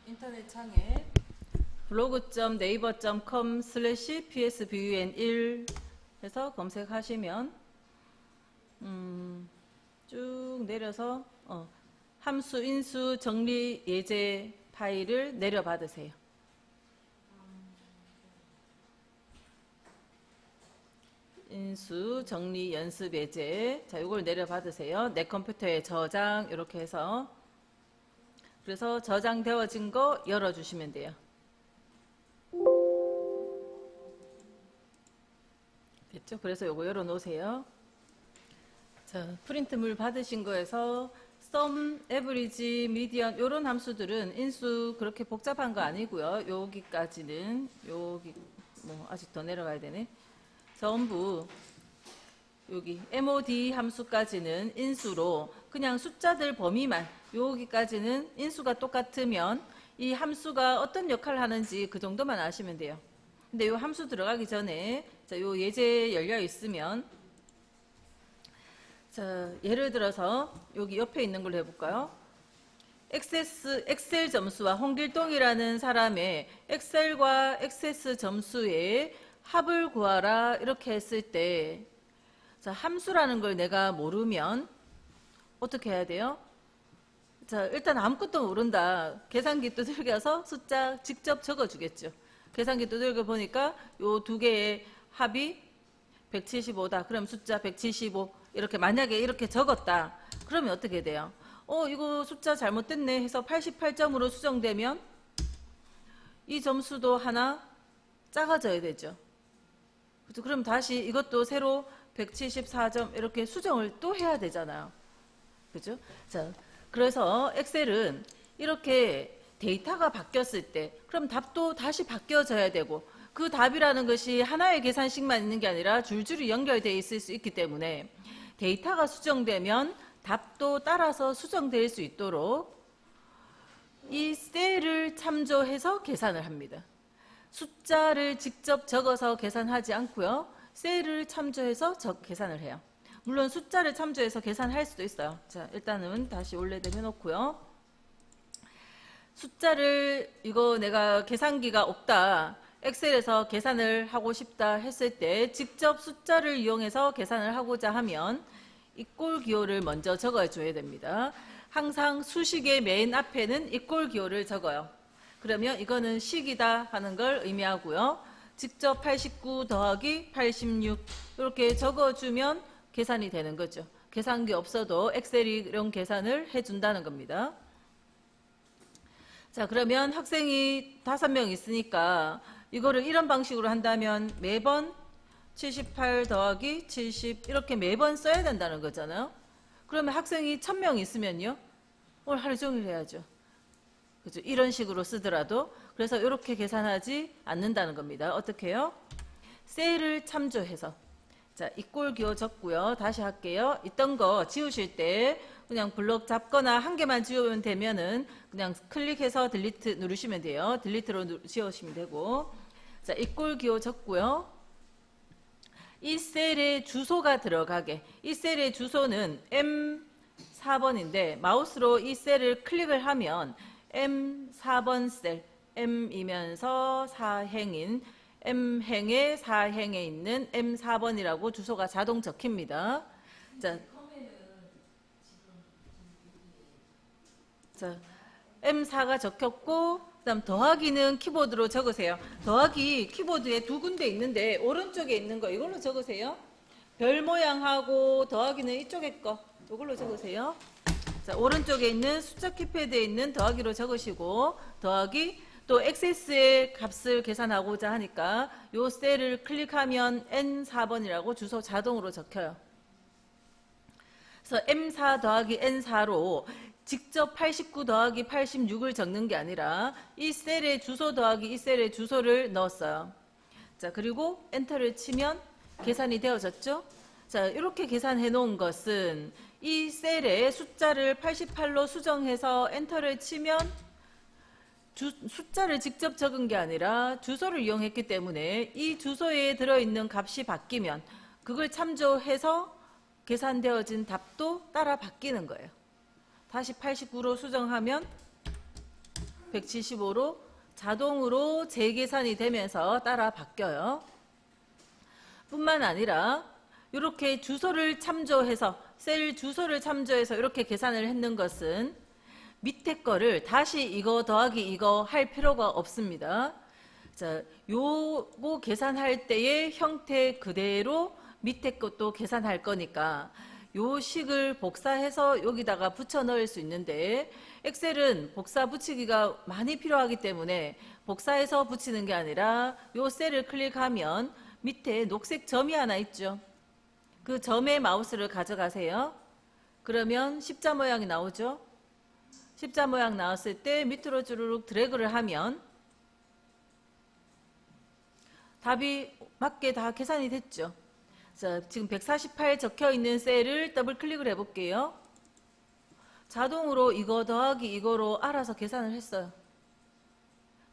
인터넷 창에 blog.naver.com/psbun1 해서 검색하시면 쭉 내려서 함수, 인수, 정리, 예제 파일을 내려받으세요. 인수, 정리, 연습, 예제. 자, 이걸 내려받으세요. 내 컴퓨터에 저장 이렇게 해서. 그래서 저장되어진 거 열어주시면 돼요. 됐죠? 그래서 요거 열어놓으세요. 자, 프린트물 받으신 거에서 sum, average, median 요런 함수들은 인수 그렇게 복잡한 거 아니고요. 여기까지는 여기 뭐 아직 더 내려가야 되네. 전부 여기 mod 함수까지는 인수로 그냥 숫자들 범위만 여기까지는 인수가 똑같으면 이 함수가 어떤 역할을 하는지 그 정도만 아시면 돼요. 근데 이 함수 들어가기 전에 자, 요 예제 열려 있으면 자, 예를 들어서 여기 옆에 있는 걸로 해볼까요? 엑셀 점수와 홍길동이라는 사람의 엑셀과 액세스 점수의 합을 구하라 이렇게 했을 때 자, 함수라는 걸 내가 모르면 어떻게 해야 돼요? 자, 일단 아무것도 모른다. 계산기 두들겨서 숫자 직접 적어주겠죠. 계산기 두들겨 보니까 요 두 개의 합이 175다. 그럼 숫자 175 이렇게 만약에 이렇게 적었다. 그러면 어떻게 돼요? 이거 숫자 잘못됐네 해서 88점으로 수정되면 이 점수도 하나 작아져야 되죠. 그렇죠? 그럼 다시 이것도 새로 174점 이렇게 수정을 또 해야 되잖아요. 그죠? 자, 그래서 엑셀은 이렇게 데이터가 바뀌었을 때 그럼 답도 다시 바뀌어져야 되고 그 답이라는 것이 하나의 계산식만 있는 게 아니라 줄줄이 연결되어 있을 수 있기 때문에 데이터가 수정되면 답도 따라서 수정될 수 있도록 이 셀을 참조해서 계산을 합니다. 숫자를 직접 적어서 계산하지 않고요. 셀을 참조해서 계산을 해요. 물론 숫자를 참조해서 계산할 수도 있어요. 자, 일단은 다시 원래대로 해놓고요. 숫자를 이거 내가 계산기가 없다. 엑셀에서 계산을 하고 싶다 했을 때 직접 숫자를 이용해서 계산을 하고자 하면 이꼴 기호를 먼저 적어줘야 됩니다. 항상 수식의 맨 앞에는 이꼴 기호를 적어요. 그러면 이거는 식이다 하는 걸 의미하고요. 직접 89 더하기 86 이렇게 적어주면 계산이 되는 거죠. 계산기 없어도 엑셀이 이런 계산을 해준다는 겁니다. 자, 그러면 학생이 5명 있으니까 이거를 이런 방식으로 한다면 매번 78 더하기 70 이렇게 매번 써야 된다는 거잖아요. 그러면 학생이 1000명 있으면요. 오늘 하루 종일 해야죠. 그죠? 이런 식으로 쓰더라도 그래서 이렇게 계산하지 않는다는 겁니다. 어떻게 해요? 셀을 참조해서 자, 이꼴 기호 적고요. 다시 할게요. 있던 거 지우실 때 그냥 블럭 잡거나 한 개만 지우면 되면은 그냥 클릭해서 딜리트 누르시면 돼요. 딜리트로 지우시면 되고 자, 이꼴 기호 적고요. 이 셀에 주소가 들어가게 이 셀의 주소는 M4번인데 마우스로 이 셀을 클릭을 하면 M4번 셀 M이면서 사행인 M행의 사행에 있는 M4번이라고 주소가 자동 적힙니다. 자, M4가 적혔고 그다음 더하기는 키보드로 적으세요. 더하기 키보드에 두 군데 있는데 오른쪽에 있는 거 이걸로 적으세요. 별 모양하고 더하기는 이쪽에 거 이걸로 적으세요. 자, 오른쪽에 있는 숫자 키패드에 있는 더하기로 적으시고 더하기 또 액세스의 값을 계산하고자 하니까 요 셀을 클릭하면 N4번이라고 주소 자동으로 적혀요. 그래서 M4 더하기 N4로 직접 89 더하기 86을 적는 게 아니라 이 셀의 주소 더하기 이 셀의 주소를 넣었어요. 자, 그리고 엔터를 치면 계산이 되어졌죠? 자, 이렇게 계산해 놓은 것은 이 셀에 숫자를 88로 수정해서 엔터를 치면 숫자를 직접 적은 게 아니라 주소를 이용했기 때문에 이 주소에 들어있는 값이 바뀌면 그걸 참조해서 계산되어진 답도 따라 바뀌는 거예요. 다시 89로 수정하면 175로 자동으로 재계산이 되면서 따라 바뀌어요. 뿐만 아니라 이렇게 주소를 참조해서 셀 주소를 참조해서 이렇게 계산을 했는 것은 밑에 거를 다시 이거 더하기 이거 할 필요가 없습니다. 자, 요거 계산할 때의 형태 그대로 밑에 것도 계산할 거니까 요 식을 복사해서 여기다가 붙여 넣을 수 있는데 엑셀은 복사 붙이기가 많이 필요하기 때문에 복사해서 붙이는 게 아니라 요 셀을 클릭하면 밑에 녹색 점이 하나 있죠. 그 점에 마우스를 가져가세요. 그러면 십자 모양이 나오죠. 십자 모양 나왔을 때 밑으로 주르륵 드래그를 하면 답이 맞게 다 계산이 됐죠. 자, 지금 148 적혀 있는 셀을 더블 클릭을 해볼게요. 자동으로 이거 더하기 이거로 알아서 계산을 했어요.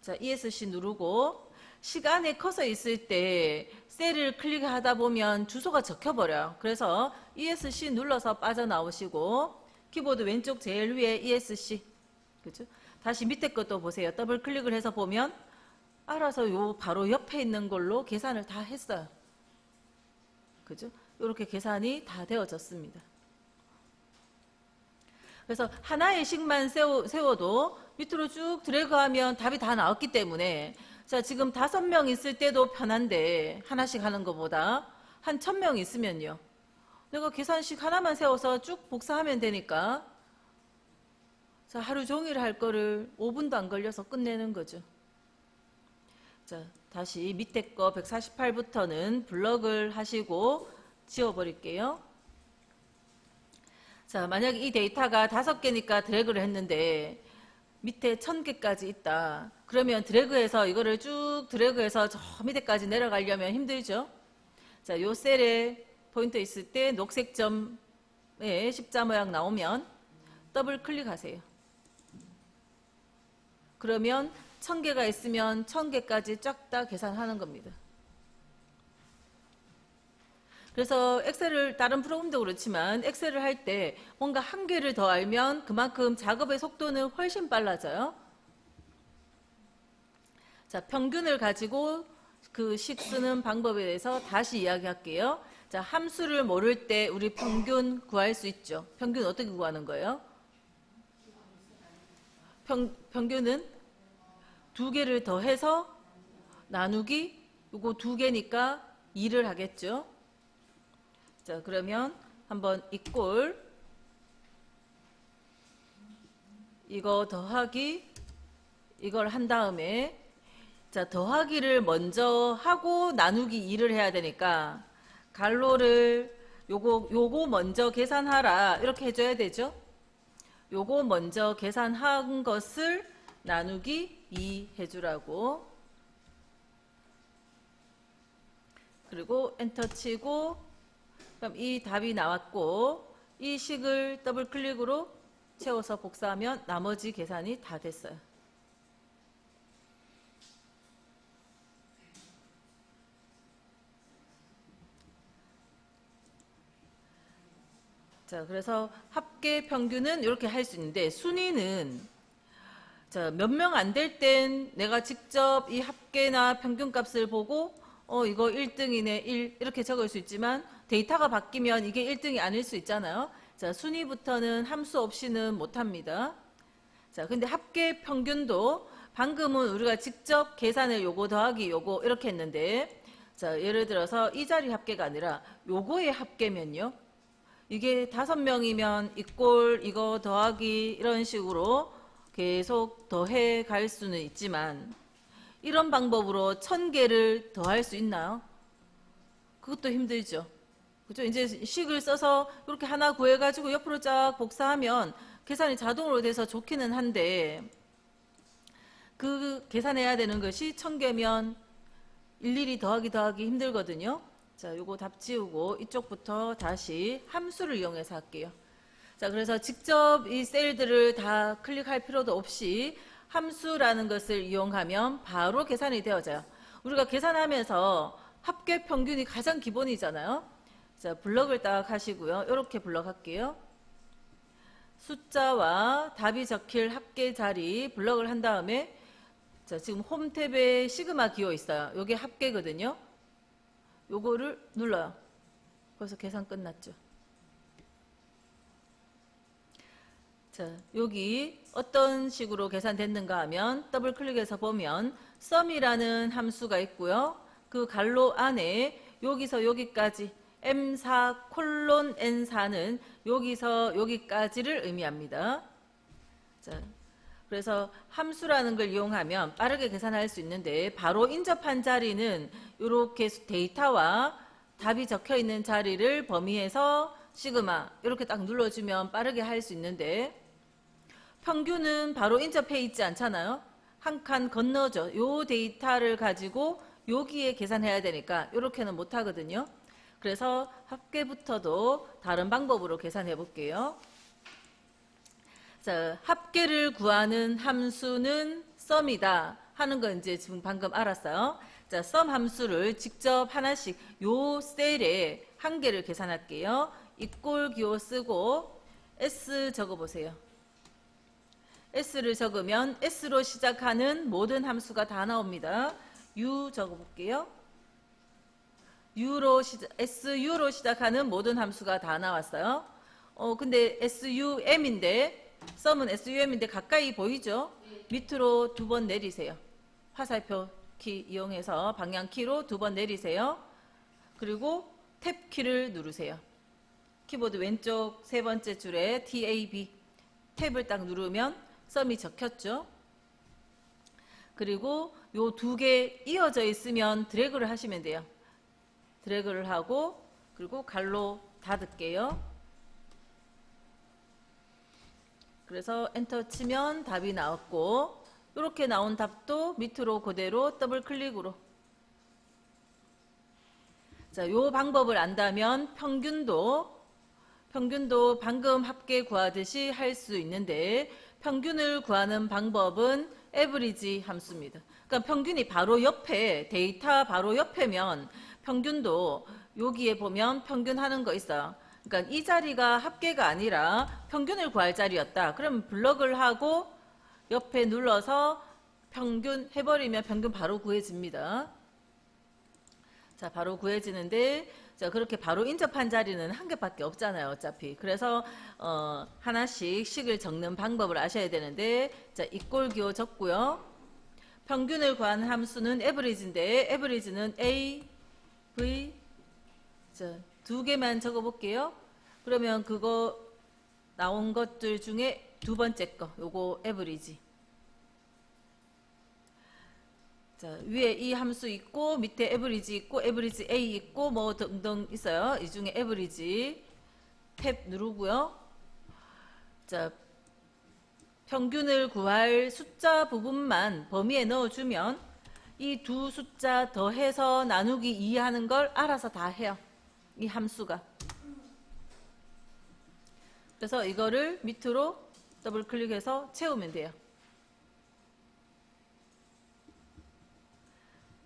자, ESC 누르고 시간에 커서 있을 때 셀을 클릭하다 보면 주소가 적혀버려요. 그래서 ESC 눌러서 빠져나오시고 키보드 왼쪽 제일 위에 ESC, 그죠? 다시 밑에 것도 보세요. 더블 클릭을 해서 보면 알아서 요 바로 옆에 있는 걸로 계산을 다 했어요. 그죠? 이렇게 계산이 다 되어졌습니다. 그래서 하나의 식만 세워도 밑으로 쭉 드래그하면 답이 다 나왔기 때문에 자, 지금 5명 있을 때도 편한데 하나씩 하는 것보다 한 1000명 있으면요. 내가 계산식 하나만 세워서 쭉 복사하면 되니까 자, 하루 종일 할 거를 5분도 안 걸려서 끝내는 거죠. 자, 다시 밑에 거 148부터는 블럭을 하시고 지워버릴게요. 자, 만약에 이 데이터가 5개니까 드래그를 했는데 밑에 1000개까지 있다. 그러면 드래그해서 이거를 쭉 드래그해서 저 밑에까지 내려가려면 힘들죠. 자, 요 셀에 포인트 있을 때 녹색 점에 십자 모양 나오면 더블 클릭하세요. 그러면 1000개가 있으면 1000개까지 쫙 다 계산하는 겁니다. 그래서 엑셀을 다른 프로그램도 그렇지만 엑셀을 할 때 뭔가 한 개를 더 알면 그만큼 작업의 속도는 훨씬 빨라져요. 자, 평균을 가지고 그 식 쓰는 방법에 대해서 다시 이야기할게요. 자, 함수를 모를 때 우리 평균 구할 수 있죠. 평균 어떻게 구하는 거예요? 평균은 2개를 더해서 나누기 요거 2개니까 2를 하겠죠. 자, 그러면 한번 이꼴 이거 더하기 이걸 한 다음에 자, 더하기를 먼저 하고 나누기 2를 해야 되니까 갈로를 요거 먼저 계산하라 이렇게 해줘야 되죠. 요거 먼저 계산한 것을 나누기 2 해주라고. 그리고 엔터 치고 그럼 이 답이 나왔고 이 식을 더블 클릭으로 채워서 복사하면 나머지 계산이 다 됐어요. 자, 그래서 합계 평균은 이렇게 할 수 있는데 순위는 자, 몇 명 안 될 땐 내가 직접 이 합계나 평균 값을 보고 이거 1등이네 1 이렇게 적을 수 있지만 데이터가 바뀌면 이게 1등이 아닐 수 있잖아요. 자, 순위부터는 함수 없이는 못합니다. 자, 근데 합계 평균도 방금은 우리가 직접 계산을 요거 더하기 요거 이렇게 했는데 자, 예를 들어서 이 자리 합계가 아니라 요거의 합계면요. 이게 5명이면 이꼴 이거 더하기 이런 식으로 계속 더해 갈 수는 있지만 이런 방법으로 1000개를 더할 수 있나요? 그것도 힘들죠. 그죠? 이제 식을 써서 이렇게 하나 구해가지고 옆으로 쫙 복사하면 계산이 자동으로 돼서 좋기는 한데 그 계산해야 되는 것이 1000개면 일일이 더하기 힘들거든요. 자, 요거 답 지우고 이쪽부터 다시 함수를 이용해서 할게요. 자, 그래서 직접 이 셀들을 다 클릭할 필요도 없이 함수라는 것을 이용하면 바로 계산이 되어져요. 우리가 계산하면서 합계 평균이 가장 기본이잖아요. 자, 블럭을 딱 하시고요. 이렇게 블럭 할게요. 숫자와 답이 적힐 합계 자리 블럭을 한 다음에 자, 지금 홈 탭에 시그마 기호 있어요. 요게 합계거든요. 요거를 눌러요. 벌써 계산 끝났죠. 자, 여기 어떤 식으로 계산됐는가 하면 더블 클릭해서 보면 sum이라는 함수가 있고요. 그 괄호 안에 여기서 여기까지 M4 콜론 N4는 여기서 여기까지를 의미합니다. 자, 그래서 함수라는 걸 이용하면 빠르게 계산할 수 있는데 바로 인접한 자리는 이렇게 데이터와 답이 적혀 있는 자리를 범위해서 시그마 이렇게 딱 눌러주면 빠르게 할 수 있는데 평균은 바로 인접해 있지 않잖아요. 한 칸 건너죠. 요 데이터를 가지고 여기에 계산해야 되니까 이렇게는 못 하거든요. 그래서 합계부터도 다른 방법으로 계산해 볼게요. 자, 합계를 구하는 함수는 sum이다 하는 거 이제 지금 방금 알았어요. 자, sum 함수를 직접 하나씩 요 셀에 한 개를 계산할게요. 이꼴 기호 쓰고 S 적어보세요. S를 적으면 S로 시작하는 모든 함수가 다 나옵니다. U 적어볼게요. SU로 시작하는 모든 함수가 다 나왔어요. 근데 SUM인데 sum은 SUM인데 가까이 보이죠? 밑으로 2번 내리세요. 화살표 키 이용해서 방향 키로 2번 내리세요. 그리고 탭 키를 누르세요. 키보드 왼쪽 세 번째 줄에 TAB 탭을 딱 누르면 sum이 적혔죠. 그리고 요 2개 이어져 있으면 드래그를 하시면 돼요. 드래그를 하고 그리고 갈로 닫을게요. 그래서 엔터 치면 답이 나왔고 이렇게 나온 답도 밑으로 그대로 더블 클릭으로 자, 요 방법을 안다면 평균도 방금 합계 구하듯이 할 수 있는데 평균을 구하는 방법은 average 함수입니다. 그러니까 평균이 바로 옆에 데이터 바로 옆에면 평균도 여기에 보면 평균 하는 거 있어요. 그러니까 이 자리가 합계가 아니라 평균을 구할 자리였다. 그러면 블럭을 하고 옆에 눌러서 평균 해버리면 평균 바로 구해집니다. 자, 바로 구해지는데 자, 그렇게 바로 인접한 자리는 한 개밖에 없잖아요, 어차피. 그래서 하나씩 식을 적는 방법을 아셔야 되는데 자, 이꼴 기호 적고요. 평균을 구하는 함수는 average인데 average는 A, V 자, 2개만 적어 볼게요. 그러면 그거 나온 것들 중에 두 번째 거 요거 average. 자, 위에 이 함수 있고 밑에 average 있고 average A 있고 뭐 등등 있어요. 이 중에 average 탭 누르고요. 자, 평균을 구할 숫자 부분만 범위에 넣어주면 이 두 숫자 더해서 나누기 2 하는 걸 알아서 다 해요. 이 함수가. 그래서 이거를 밑으로 더블 클릭해서 채우면 돼요.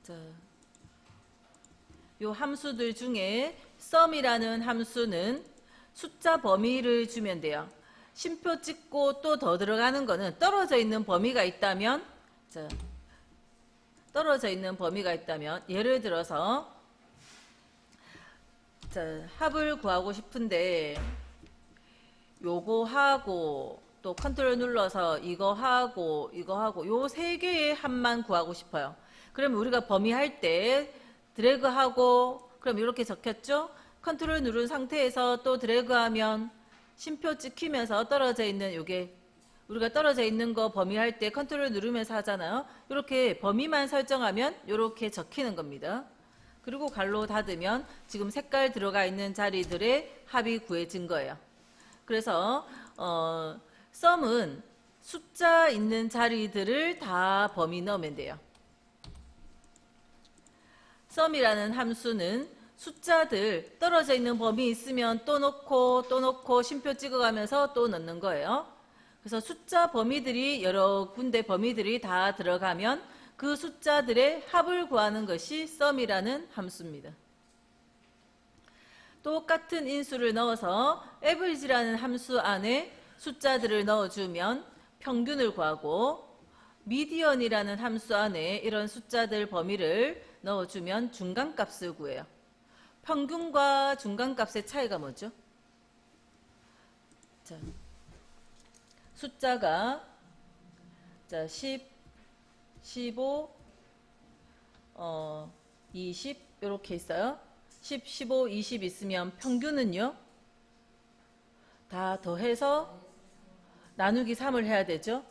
자, 요 함수들 중에 sum이라는 함수는 숫자 범위를 주면 돼요. 쉼표 찍고 또 더 들어가는 거는 떨어져 있는 범위가 있다면 자, 떨어져 있는 범위가 있다면 예를 들어서 자, 합을 구하고 싶은데 요거 하고 또 컨트롤 눌러서 이거 하고 요 세 개의 합만 구하고 싶어요. 그러면 우리가 범위할 때 드래그하고 그럼 이렇게 적혔죠? 컨트롤 누른 상태에서 또 드래그하면 쉼표 찍히면서 떨어져 있는 요게 우리가 떨어져 있는 거 범위할 때 컨트롤 누르면서 하잖아요. 이렇게 범위만 설정하면 이렇게 적히는 겁니다. 그리고 갈로 닫으면 지금 색깔 들어가 있는 자리들의 합이 구해진 거예요. 그래서 sum은 숫자 있는 자리들을 다 범위 넣으면 돼요. sum이라는 함수는 숫자들 떨어져 있는 범위 있으면 또 넣고 쉼표 찍어가면서 또 넣는 거예요. 그래서 숫자 범위들이 여러 군데 범위들이 다 들어가면 그 숫자들의 합을 구하는 것이 sum이라는 함수입니다. 똑같은 인수를 넣어서 average라는 함수 안에 숫자들을 넣어주면 평균을 구하고, 미디언이라는 함수 안에 이런 숫자들 범위를 넣어주면 중간값을 구해요. 평균과 중간값의 차이가 뭐죠? 자, 숫자가 10, 15, 20 이렇게 있어요. 10, 15, 20 있으면 평균은요? 다 더해서 나누기 3을 해야 되죠.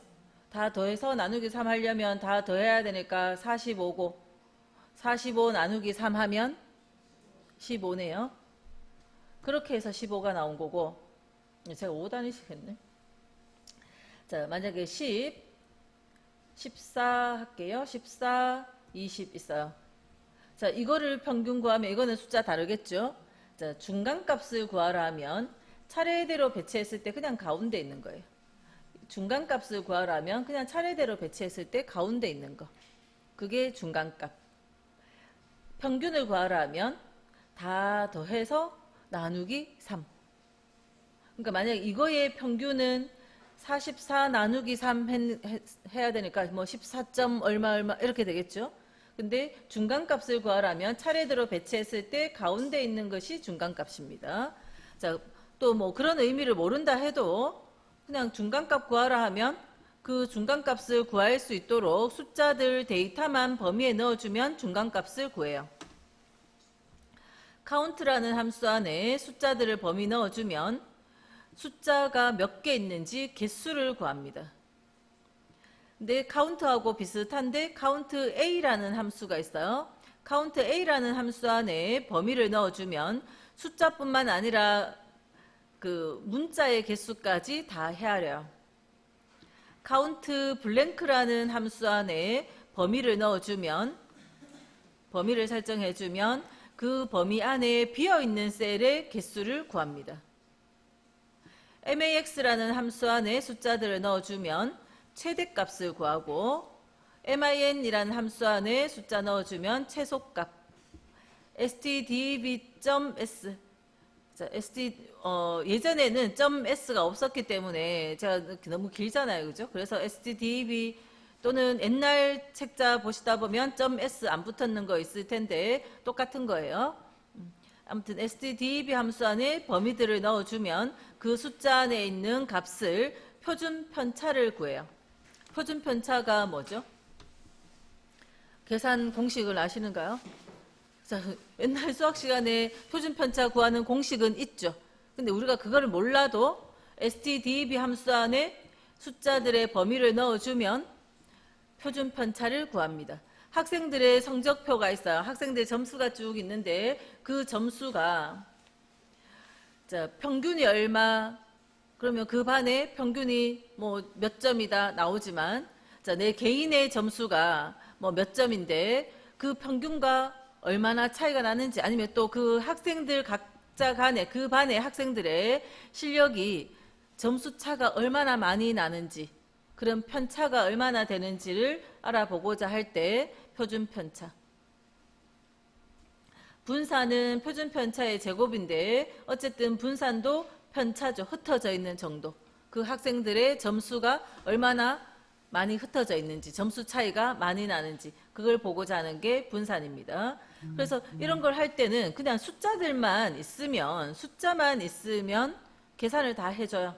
다 더해서 나누기 3 하려면 다 더해야 되니까 45고 45 나누기 3 하면 15네요. 그렇게 해서 15가 나온 거고, 제가 5단위씩 했네. 자, 만약에 10, 14 할게요. 14, 20 있어요. 자, 이거를 평균 구하면 이거는 숫자 다르겠죠. 자, 중간값을 구하라 하면 차례대로 배치했을 때 그냥 가운데 있는 거예요. 중간값을 구하라면 그냥 차례대로 배치했을 때 가운데 있는 거. 그게 중간값. 평균을 구하라 하면 다 더해서 나누기 3. 그러니까 만약 이거의 평균은 44 나누기 3 해야 되니까 뭐 14점 얼마 이렇게 되겠죠. 근데 중간값을 구하라면 차례대로 배치했을 때 가운데 있는 것이 중간값입니다. 자, 또 뭐 그런 의미를 모른다 해도 그냥 중간값 구하라 하면 그 중간값을 구할 수 있도록 숫자들 데이터만 범위에 넣어주면 중간값을 구해요. 카운트라는 함수 안에 숫자들을 범위 넣어주면 숫자가 몇 개 있는지 개수를 구합니다. 근데 카운트하고 비슷한데 카운트 A라는 함수가 있어요. 카운트 A라는 함수 안에 범위를 넣어주면 숫자뿐만 아니라 그 문자의 개수까지 다 헤아려요. 카운트 블랭크라는 함수 안에 범위를 넣어주면, 범위를 설정해주면 그 범위 안에 비어있는 셀의 개수를 구합니다. max라는 함수 안에 숫자들을 넣어주면 최대값을 구하고, min이라는 함수 안에 숫자 넣어주면 최소값, stdb.s, 예전에는 .s가 없었기 때문에 제가 너무 길잖아요, 그죠? 그래서 stdb 또는 옛날 책자 보시다 보면 .s 안 붙었는 거 있을 텐데 똑같은 거예요. 아무튼 stdb 함수 안에 범위들을 넣어주면 그 숫자 안에 있는 값을 표준 편차를 구해요. 표준 편차가 뭐죠? 계산 공식을 아시는가요? 자, 옛날 수학 시간에 표준 편차 구하는 공식은 있죠. 근데 우리가 그거를 몰라도 stdb 함수 안에 숫자들의 범위를 넣어주면 표준 편차를 구합니다. 학생들의 성적표가 있어요. 학생들 점수가 쭉 있는데 그 점수가 자, 평균이 얼마, 그러면 그 반에 평균이 뭐 몇 점이다 나오지만, 자, 내 개인의 점수가 뭐 몇 점인데 그 평균과 얼마나 차이가 나는지, 아니면 또 그 학생들 각자 간에 그 반의 학생들의 실력이 점수 차가 얼마나 많이 나는지, 그런 편차가 얼마나 되는지를 알아보고자 할 때 표준 편차. 분산은 표준 편차의 제곱인데 어쨌든 분산도 편차죠. 흩어져 있는 정도. 그 학생들의 점수가 얼마나 많이 흩어져 있는지, 점수 차이가 많이 나는지 그걸 보고자 하는 게 분산입니다. 그래서 이런 걸 할 때는 그냥 숫자만 있으면 계산을 다 해줘요.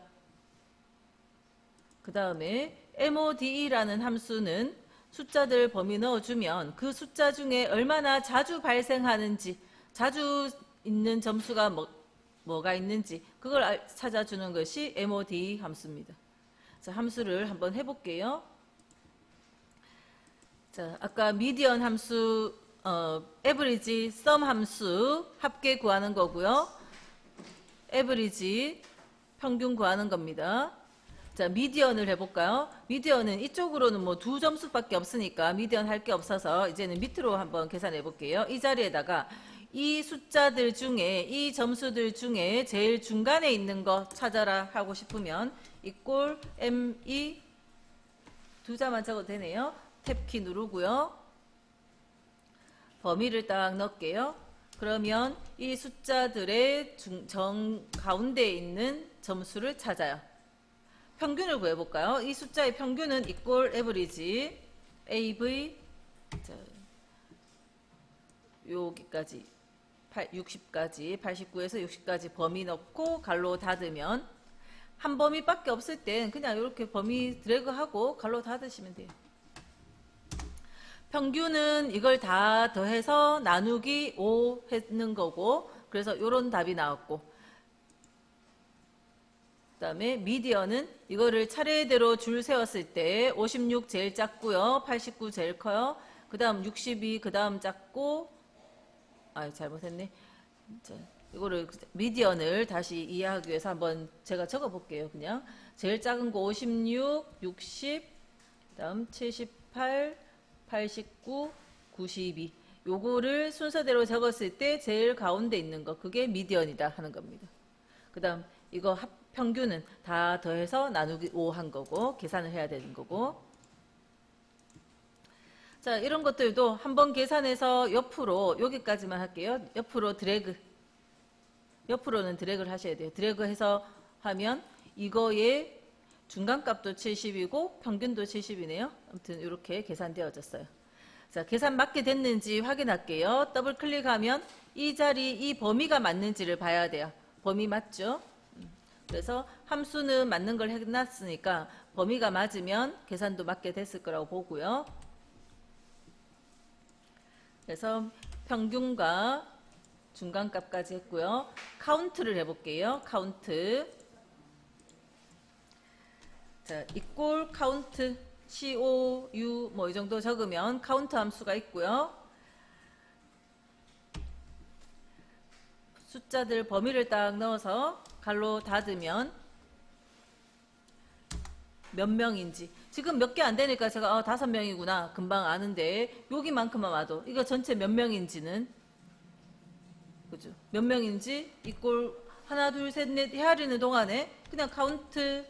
그 다음에 MODE라는 함수는 숫자들 범위 넣어주면 그 숫자 중에 얼마나 자주 발생하는지, 자주 있는 점수가 뭐가 있는지 그걸 찾아주는 것이 MODE 함수입니다. 자, 함수를 한번 해볼게요. 자, 아까 미디언 함수, 에버리지, 썸 함수 합계 구하는 거고요. 에버리지 평균 구하는 겁니다. 자, 미디언을 해볼까요? 미디언은 이쪽으로는 뭐 두 점수밖에 없으니까 미디언 할 게 없어서 이제는 밑으로 한번 계산해 볼게요. 이 자리에다가 이 숫자들 중에, 이 점수들 중에 제일 중간에 있는 거 찾아라 하고 싶으면 이꼴 ME 두 자만 적어도 되네요. 탭키 누르고요. 범위를 딱 넣을게요. 그러면 이 숫자들의 가운데에 있는 점수를 찾아요. 평균을 구해볼까요? 이 숫자의 평균은 equal average AV 자, 여기까지 60까지 89에서 60까지 범위 넣고 갈로 닫으면 한 범위밖에 없을 땐 그냥 이렇게 범위 드래그하고 갈로 닫으시면 돼요. 평균은 이걸 다 더해서 나누기 5 했는 거고 그래서 이런 답이 나왔고 그 다음에 미디언은 이거를 차례대로 줄 세웠을 때 56 제일 작고요. 89 제일 커요. 그 다음 62 그 다음 작고 잘못했네. 자, 이거를 미디언을 다시 이해하기 위해서 한번 제가 적어 볼게요. 그냥 제일 작은 거 56, 60, 그다음 78, 89, 92. 요거를 순서대로 적었을 때 제일 가운데 있는 거 그게 미디언이다 하는 겁니다. 그다음 이거 평균은 다 더해서 나누기 5 한 거고 계산을 해야 되는 거고. 자, 이런 것들도 한번 계산해서 옆으로 여기까지만 할게요. 옆으로 드래그. 옆으로는 드래그를 하셔야 돼요. 드래그해서 하면 이거의 중간값도 70이고 평균도 70이네요. 아무튼 이렇게 계산되어졌어요. 자, 계산 맞게 됐는지 확인할게요. 더블 클릭하면 이 자리, 이 범위가 맞는지를 봐야 돼요. 범위 맞죠? 그래서 함수는 맞는 걸 해놨으니까 범위가 맞으면 계산도 맞게 됐을 거라고 보고요. 그래서 평균과 중간값까지 했고요. 카운트를 해볼게요. 카운트. 자, equal count COU 뭐 이 정도 적으면 카운트 함수가 있고요. 숫자들 범위를 딱 넣어서 갈로 닫으면 몇 명인지 지금 몇 개 안 되니까 제가 5명이구나 금방 아는데 여기만큼만 와도 이거 전체 몇 명인지는 그죠? 몇 명인지 이꼴 하나 둘 셋 넷 헤아리는 동안에 그냥 카운트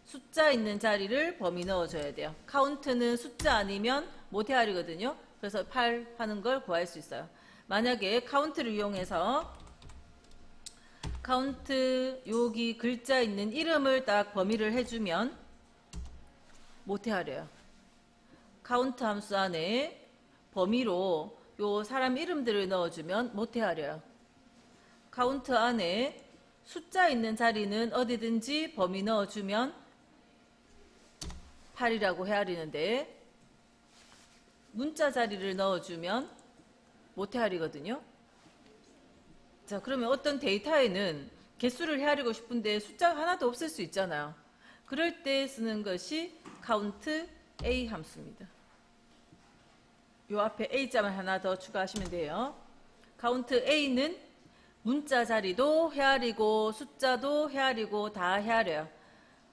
숫자 있는 자리를 범위 넣어줘야 돼요. 카운트는 숫자 아니면 못 헤아리거든요. 그래서 8 하는 걸 구할 수 있어요. 만약에 카운트를 이용해서 카운트 여기 글자 있는 이름을 딱 범위를 해주면 못 헤아려요. 카운트 함수 안에 범위로 요 사람 이름들을 넣어주면 못 헤아려요. 카운트 안에 숫자 있는 자리는 어디든지 범위 넣어주면 8이라고 헤아리는데 문자 자리를 넣어주면 못 헤아리거든요. 자, 그러면 어떤 데이터에는 개수를 헤아리고 싶은데 숫자가 하나도 없을 수 있잖아요. 그럴 때 쓰는 것이 count A 함수입니다. 요 앞에 A자만 하나 더 추가하시면 돼요. count A는 문자 자리도 헤아리고 숫자도 헤아리고 다 헤아려요.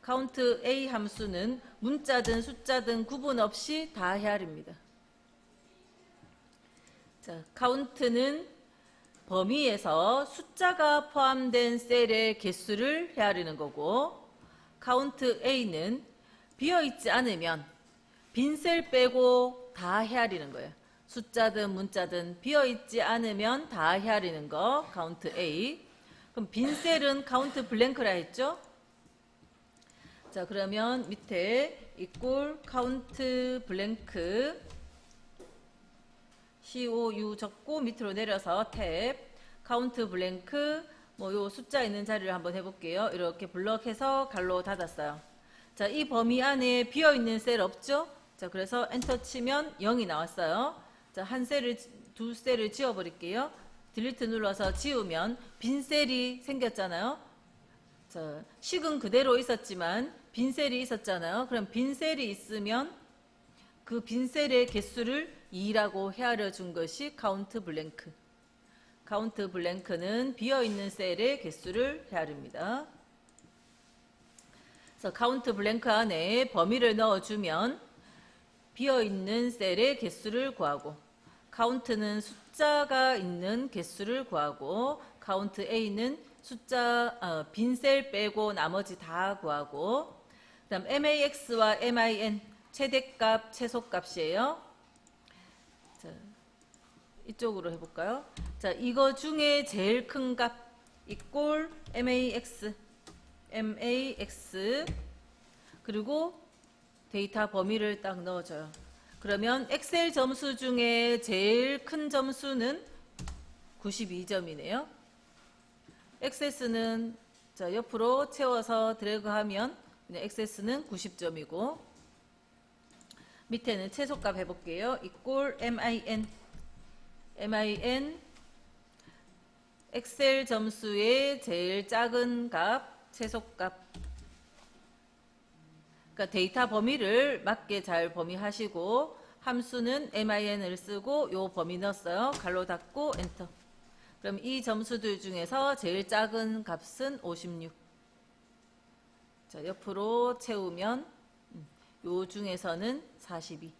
count A 함수는 문자든 숫자든 구분 없이 다 헤아립니다. 자, count는 범위에서 숫자가 포함된 셀의 개수를 헤아리는 거고 count A는 비어있지 않으면 빈 셀 빼고 다 헤아리는 거예요. 숫자든 문자든 비어있지 않으면 다 헤아리는 거 count A. 그럼 빈 셀은 count 블랭크라 했죠? 자, 그러면 밑에 equal count 블랭크 COU 적고 밑으로 내려서 탭 count 블랭크 뭐 요 숫자 있는 자리를 한번 해볼게요. 이렇게 블럭해서 갈로 닫았어요. 자, 이 범위 안에 비어있는 셀 없죠? 자, 그래서 엔터 치면 0이 나왔어요. 자, 한 셀을 두 셀을 지워버릴게요. 딜리트 눌러서 지우면 빈 셀이 생겼잖아요. 자, 식은 그대로 있었지만 빈 셀이 있었잖아요. 그럼 빈 셀이 있으면 그 빈 셀의 개수를 2라고 헤아려 준 것이 count 블랭크. count 블랭크는 비어있는 셀의 개수를 헤아립니다. 그래서 count 블랭크 안에 범위를 넣어주면 비어있는 셀의 개수를 구하고 count는 숫자가 있는 개수를 구하고 count A는 숫자 빈 셀 빼고 나머지 다 구하고 그다음 MAX와 MIN 최대값 최소값이에요. 자, 이쪽으로 해볼까요? 자, 이거 중에 제일 큰 값 equal MAX max 그리고 데이터 범위를 딱 넣어줘요. 그러면 엑셀 점수 중에 제일 큰 점수는 92점이네요. 액세스는 자, 옆으로 채워서 드래그하면 액세스는 90점이고 밑에는 최소값 해볼게요. equal min 엑셀 점수의 제일 작은 값 최소값. 그러니까 데이터 범위를 맞게 잘 범위하시고 함수는 min을 쓰고 요 범위 넣었어요. 가로 닫고 엔터. 그럼 이 점수들 중에서 제일 작은 값은 56. 자, 옆으로 채우면 요 중에서는 42.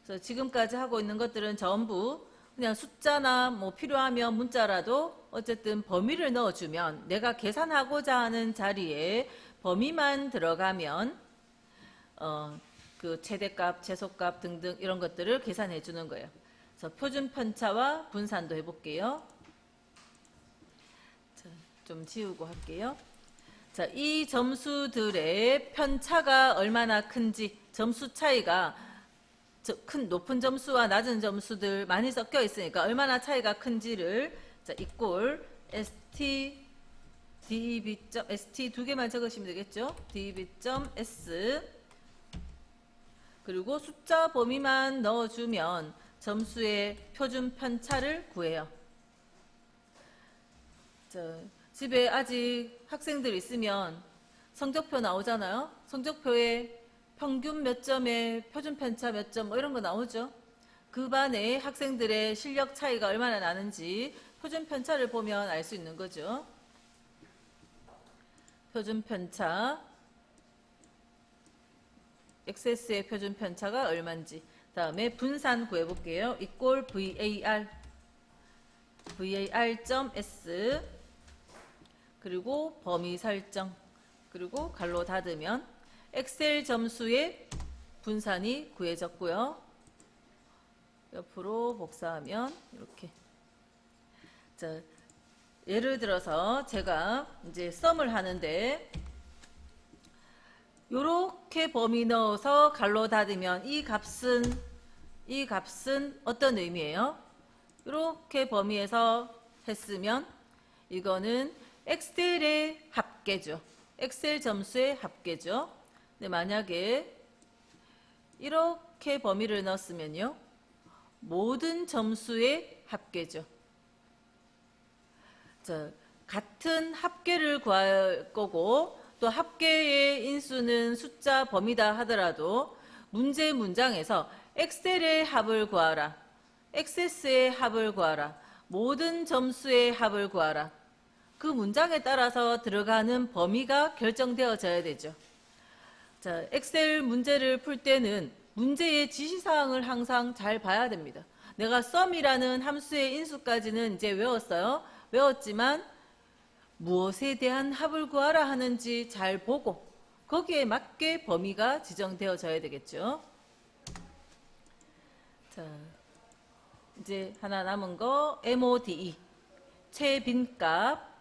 그래서 지금까지 하고 있는 것들은 전부 그냥 숫자나 뭐 필요하면 문자라도 어쨌든 범위를 넣어주면 내가 계산하고자 하는 자리에 범위만 들어가면 그 최대값, 최소값 등등 이런 것들을 계산해 주는 거예요. 그래서 표준 편차와 분산도 해볼게요. 자, 좀 지우고 할게요. 자, 이 점수들의 편차가 얼마나 큰지 점수 차이가 높은 점수와 낮은 점수들 많이 섞여 있으니까 얼마나 차이가 큰지를 자, equal st db. st 두 개만 적으시면 되겠죠. db.s 그리고 숫자 범위만 넣어주면 점수의 표준 편차를 구해요. 자, 집에 아직 학생들 있으면 성적표 나오잖아요. 성적표에 평균 몇 점에 표준 편차 몇 점 뭐 이런 거 나오죠. 그 반에 학생들의 실력 차이가 얼마나 나는지 표준 편차를 보면 알 수 있는 거죠. 표준 편차 XS의 표준 편차가 얼마인지. 다음에 분산 구해볼게요. equal var.s 그리고 범위 설정 그리고 갈로 닫으면 엑셀 점수의 분산이 구해졌고요. 옆으로 복사하면 이렇게. 자, 예를 들어서 제가 이제 썸을 하는데 요렇게 범위 넣어서 갈로 닫으면 이 값은 어떤 의미예요? 요렇게 범위에서 했으면 이거는 엑셀의 합계죠. 엑셀 점수의 합계죠. 근데 만약에 이렇게 범위를 넣었으면요. 모든 점수의 합계죠. 자, 같은 합계를 구할 거고 또 합계의 인수는 숫자 범위다 하더라도 문제 문장에서 엑셀의 합을 구하라. XS의 합을 구하라. 모든 점수의 합을 구하라. 그 문장에 따라서 들어가는 범위가 결정되어져야 되죠. 자, 엑셀 문제를 풀 때는 문제의 지시사항을 항상 잘 봐야 됩니다. 내가 sum이라는 함수의 인수까지는 이제 외웠어요. 외웠지만 무엇에 대한 합을 구하라 하는지 잘 보고 거기에 맞게 범위가 지정되어져야 되겠죠. 자, 이제 하나 남은 거 MODE 최빈값.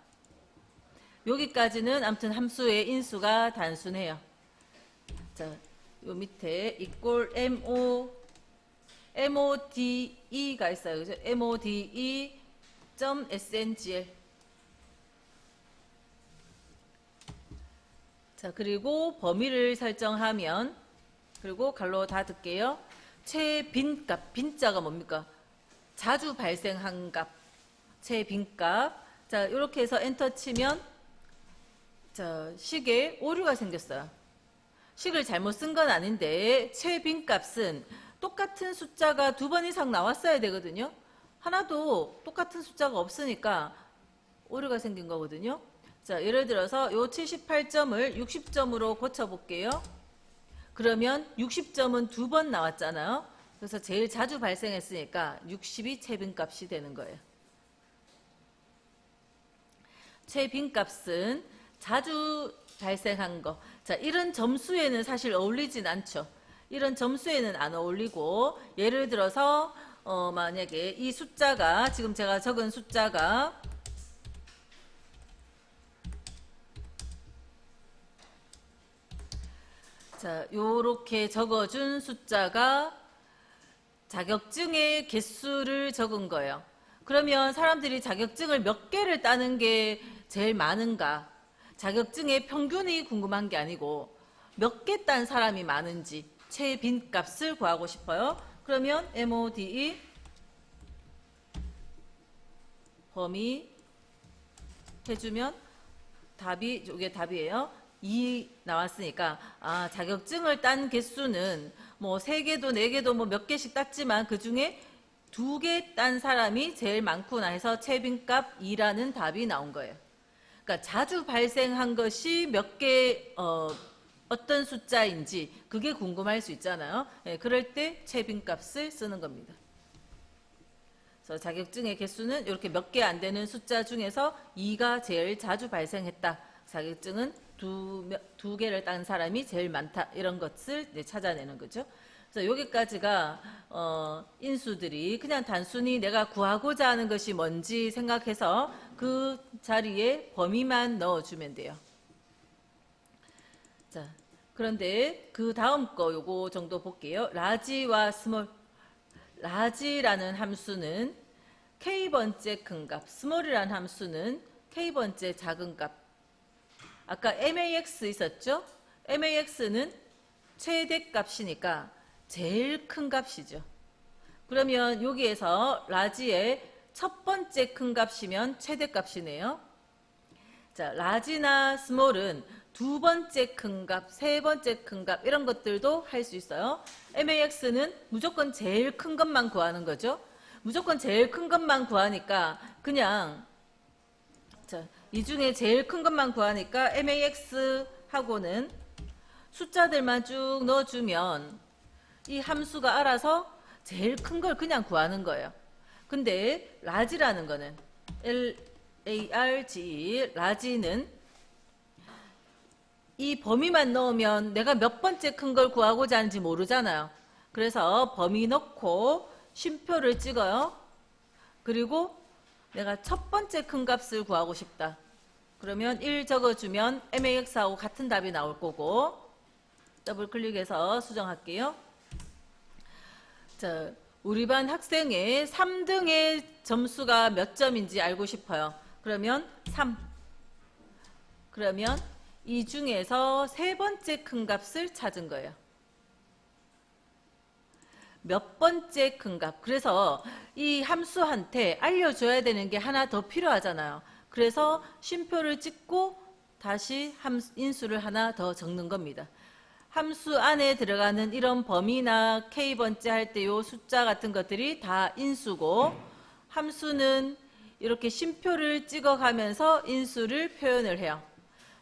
여기까지는 아무튼 함수의 인수가 단순해요. 자, 요 밑에 equal MODE가 있어요. 그죠? MODE.SNGL. 자, 그리고 범위를 설정하면 그리고 갈로 닫을게요. 최빈값, 빈자가 뭡니까? 자주 발생한 값, 최빈값. 자, 이렇게 해서 엔터 치면 자, 식에 오류가 생겼어요. 식을 잘못 쓴 건 아닌데 최빈값은 똑같은 숫자가 2번 이상 나왔어야 되거든요. 하나도 똑같은 숫자가 없으니까 오류가 생긴 거거든요. 자, 예를 들어서 요 78점을 60점으로 고쳐볼게요. 그러면 60점은 2번 나왔잖아요. 그래서 제일 자주 발생했으니까 60이 최빈값이 되는 거예요. 최빈값은 자주 발생한 거. 자, 이런 점수에는 사실 어울리진 않죠. 이런 점수에는 안 어울리고 예를 들어서 만약에 이 숫자가 지금 제가 적은 숫자가 자, 요렇게 적어준 숫자가 자격증의 개수를 적은 거예요. 그러면 사람들이 자격증을 몇 개를 따는 게 제일 많은가? 자격증의 평균이 궁금한 게 아니고 몇 개 딴 사람이 많은지 최빈값을 구하고 싶어요. 그러면 MODE 범위 해주면 답이, 이게 답이에요. 2 나왔으니까 자격증을 딴 개수는 뭐 3개도 4개도 뭐 몇 개씩 땄지만 그 중에 2개 딴 사람이 제일 많구나 해서 최빈값 2라는 답이 나온 거예요. 그러니까 자주 발생한 것이 몇 개, 어떤 숫자인지 그게 궁금할 수 있잖아요. 예, 그럴 때 최빈값을 쓰는 겁니다. 그래서 자격증의 개수는 이렇게 몇 개 안 되는 숫자 중에서 2가 제일 자주 발생했다. 자격증은 두 개를 딴 사람이 제일 많다. 이런 것을 찾아내는 거죠. 그래서 여기까지가 인수들이 그냥 단순히 내가 구하고자 하는 것이 뭔지 생각해서 그 자리에 범위만 넣어주면 돼요. 자, 그런데 그 다음 거 요거 정도 볼게요. 라지와 스몰. 라지라는 함수는 k번째 큰 값, 스몰이라는 함수는 k번째 작은 값. 아까 max 있었죠? max는 최대 값이니까 제일 큰 값이죠. 그러면 여기에서 라지의 첫 번째 큰 값이면 최대 값이네요. 자, 라지나 스몰은 두 번째 큰 값, 세 번째 큰 값 이런 것들도 할 수 있어요. max는 무조건 제일 큰 것만 구하는 거죠. 무조건 제일 큰 것만 구하니까 그냥 자, 이 중에 제일 큰 것만 구하니까 max하고는 숫자들만 쭉 넣어주면 이 함수가 알아서 제일 큰 걸 그냥 구하는 거예요. 근데 라지라는 거는 LARGE, 라지는 이 범위만 넣으면 내가 몇 번째 큰 걸 구하고자 하는지 모르잖아요. 그래서 범위 넣고 쉼표를 찍어요. 그리고 내가 첫 번째 큰 값을 구하고 싶다. 그러면 1 적어주면 max하고 같은 답이 나올 거고 더블 클릭해서 수정할게요. 자, 우리 반 학생의 3등의 점수가 몇 점인지 알고 싶어요. 그러면 3. 그러면 이 중에서 세 번째 큰 값을 찾은 거예요. 몇 번째 큰 값. 그래서 이 함수한테 알려줘야 되는 게 하나 더 필요하잖아요. 그래서 쉼표를 찍고 다시 인수를 하나 더 적는 겁니다. 함수 안에 들어가는 이런 범위나 k번째 할 때 요 숫자 같은 것들이 다 인수고 함수는 이렇게 쉼표를 찍어가면서 인수를 표현을 해요.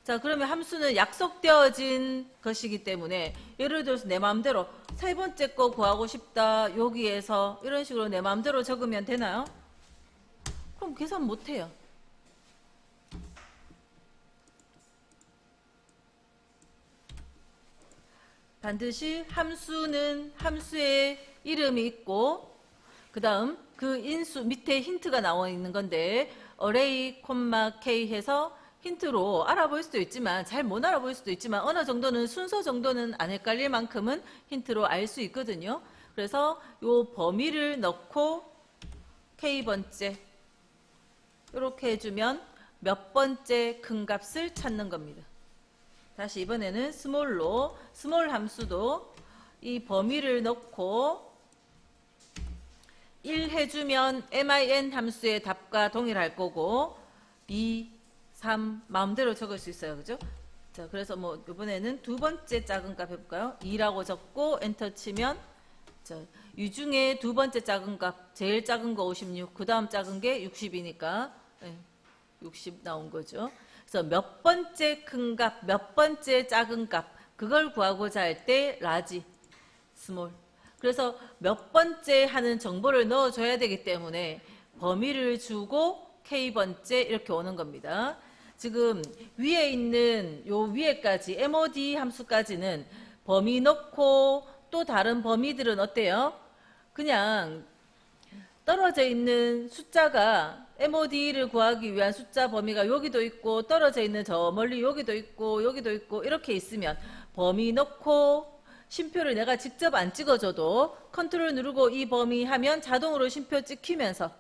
자, 그러면 함수는 약속되어진 것이기 때문에 예를 들어서 내 마음대로 세 번째 거 구하고 싶다. 여기에서 이런 식으로 내 마음대로 적으면 되나요? 그럼 계산 못해요. 반드시 함수는 함수의 이름이 있고 그 다음 그 인수 밑에 힌트가 나와 있는 건데 array, k 해서 힌트로 알아볼 수도 있지만 잘 못 알아볼 수도 있지만 어느 정도는 순서 정도는 안 헷갈릴 만큼은 힌트로 알 수 있거든요. 그래서 요 범위를 넣고 k번째 이렇게 해주면 몇 번째 큰 값을 찾는 겁니다. 다시 이번에는 스몰로 스몰 함수도 이 범위를 넣고 1 해주면 min 함수의 답과 동일할 거고 2, 3 마음대로 적을 수 있어요. 그죠? 자, 그래서 뭐 이번에는 두 번째 작은 값 해볼까요? 2라고 적고 엔터 치면 자, 이 중에 두 번째 작은 값 제일 작은 거 56, 그 다음 작은 게 60이니까 60 나온 거죠. 그래서 몇 번째 큰 값, 몇 번째 작은 값 그걸 구하고자 할 때 라지, 스몰. 그래서 몇 번째 하는 정보를 넣어줘야 되기 때문에 범위를 주고 k번째 이렇게 오는 겁니다. 지금 위에 있는 요 위에까지 mod 함수까지는 범위 넣고 또 다른 범위들은 어때요? 그냥 떨어져 있는 숫자가 MOD를 구하기 위한 숫자 범위가 여기도 있고 떨어져 있는 저 멀리 여기도 있고 여기도 있고 이렇게 있으면 범위 넣고 쉼표를 내가 직접 안 찍어줘도 컨트롤 누르고 이 범위 하면 자동으로 쉼표 찍히면서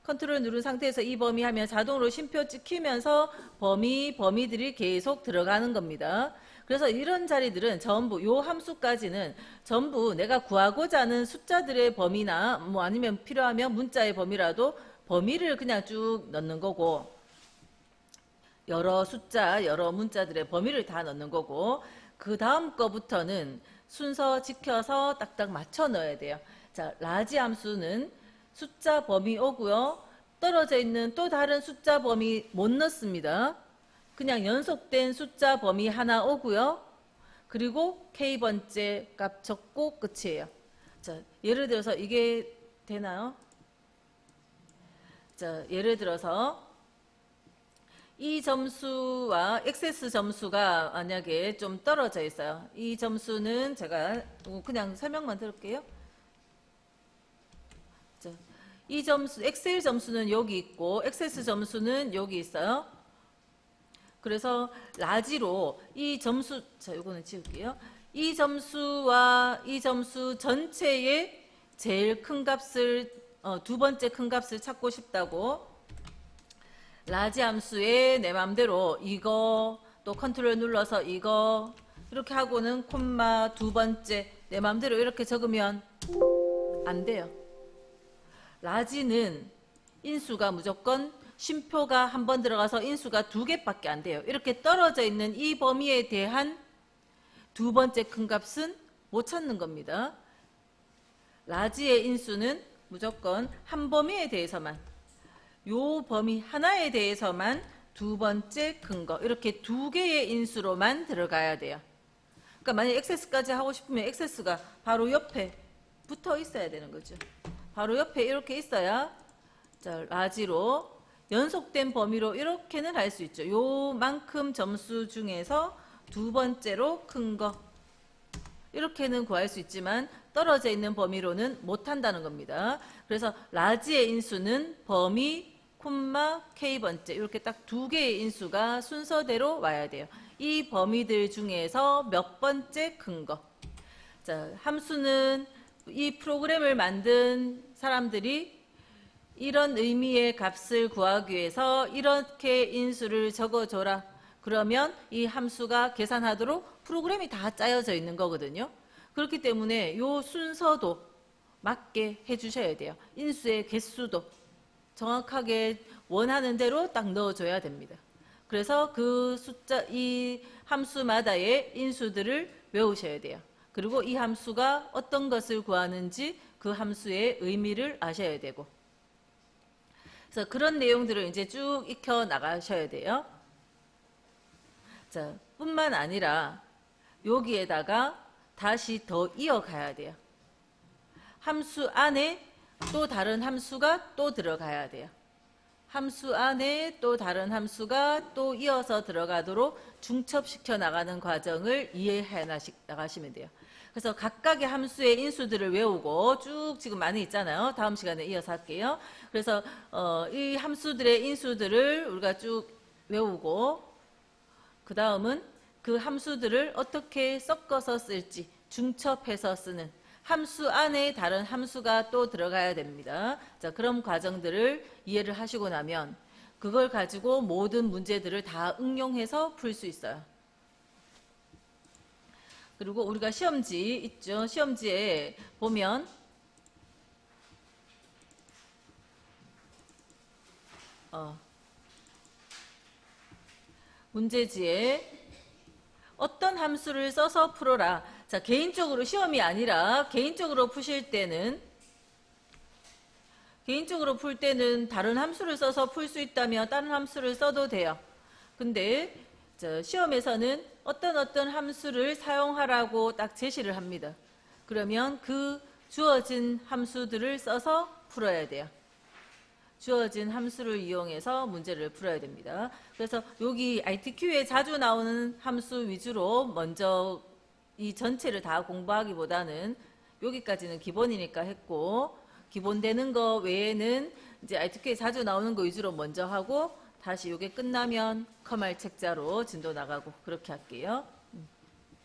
컨트롤 누른 상태에서 이 범위 하면 자동으로 쉼표 찍히면서 범위들이 계속 들어가는 겁니다. 그래서 이런 자리들은 전부 요 함수까지는 전부 내가 구하고자 하는 숫자들의 범위나 뭐 아니면 필요하면 문자의 범위라도 범위를 그냥 쭉 넣는 거고 여러 숫자 여러 문자들의 범위를 다 넣는 거고 그 다음 거부터는 순서 지켜서 딱딱 맞춰 넣어야 돼요. 자, 라지 함수는 숫자 범위 오고요. 떨어져 있는 또 다른 숫자 범위 못 넣습니다. 그냥 연속된 숫자 범위 하나 오고요. 그리고 k번째 값 적고 끝이에요. 자, 예를 들어서 이게 되나요? 자, 예를 들어서 이 점수와 XS 점수가 만약에 좀 떨어져 있어요. 이 점수는 제가 그냥 설명만 들을게요. 자, 이 점수, XL 점수는 여기 있고 XS 점수는 여기 있어요. 그래서 라지로 이 점수, 자, 요거는 지울게요. 이 점수와 이 점수 전체의 제일 큰 값을, 두 번째 큰 값을 찾고 싶다고 라지 함수에 내 맘대로 이거 또 컨트롤 눌러서 이거 이렇게 하고는 콤마 두 번째 내 맘대로 이렇게 적으면 안 돼요. 라지는 인수가 무조건 쉼표가 한 번 들어가서 인수가 두 개밖에 안 돼요. 이렇게 떨어져 있는 이 범위에 대한 두 번째 큰 값은 못 찾는 겁니다. 라지의 인수는 무조건 한 범위에 대해서만 요 범위 하나에 대해서만 두 번째 큰 거 이렇게 두 개의 인수로만 들어가야 돼요. 그러니까 만약 XS까지 하고 싶으면 XS가 바로 옆에 붙어 있어야 되는 거죠. 바로 옆에 이렇게 있어야 자, 라지로 연속된 범위로 이렇게는 할 수 있죠. 요만큼 점수 중에서 두 번째로 큰 거 이렇게는 구할 수 있지만 떨어져 있는 범위로는 못 한다는 겁니다. 그래서 라지의 인수는 범위 콤마 k번째 이렇게 딱 두 개의 인수가 순서대로 와야 돼요. 이 범위들 중에서 몇 번째 큰 거. 자, 함수는 이 프로그램을 만든 사람들이 이런 의미의 값을 구하기 위해서 이렇게 인수를 적어줘라. 그러면 이 함수가 계산하도록 프로그램이 다 짜여져 있는 거거든요. 그렇기 때문에 요 순서도 맞게 해주셔야 돼요. 인수의 개수도 정확하게 원하는 대로 딱 넣어줘야 됩니다. 그래서 그 숫자, 이 함수마다의 인수들을 외우셔야 돼요. 그리고 이 함수가 어떤 것을 구하는지 그 함수의 의미를 아셔야 되고. 그래서 그런 내용들을 이제 쭉 익혀 나가셔야 돼요. 자, 뿐만 아니라 여기에다가 다시 더 이어가야 돼요. 함수 안에 또 다른 함수가 또 들어가야 돼요. 함수 안에 또 다른 함수가 또 이어서 들어가도록 중첩시켜 나가는 과정을 이해해 나가시면 돼요. 그래서 각각의 함수의 인수들을 외우고 쭉 지금 많이 있잖아요. 다음 시간에 이어서 할게요. 그래서 이 함수들의 인수들을 우리가 쭉 외우고 그 다음은 그 함수들을 어떻게 섞어서 쓸지 중첩해서 쓰는 함수 안에 다른 함수가 또 들어가야 됩니다. 자, 그런 과정들을 이해를 하시고 나면 그걸 가지고 모든 문제들을 다 응용해서 풀 수 있어요. 그리고 우리가 시험지 있죠. 시험지에 보면 문제지에 어떤 함수를 써서 풀어라. 자, 개인적으로 시험이 아니라 개인적으로 푸실 때는 다른 함수를 써서 풀 수 있다면 다른 함수를 써도 돼요. 근데 시험에서는 어떤 함수를 사용하라고 딱 제시를 합니다. 그러면 그 주어진 함수들을 써서 풀어야 돼요. 주어진 함수를 이용해서 문제를 풀어야 됩니다. 그래서 여기 ITQ에 자주 나오는 함수 위주로 먼저 이 전체를 다 공부하기보다는 여기까지는 기본이니까 했고 기본 되는 거 외에는 이제 RTK 자주 나오는 거 위주로 먼저 하고 다시 요게 끝나면 컴활 책자로 진도 나가고 그렇게 할게요.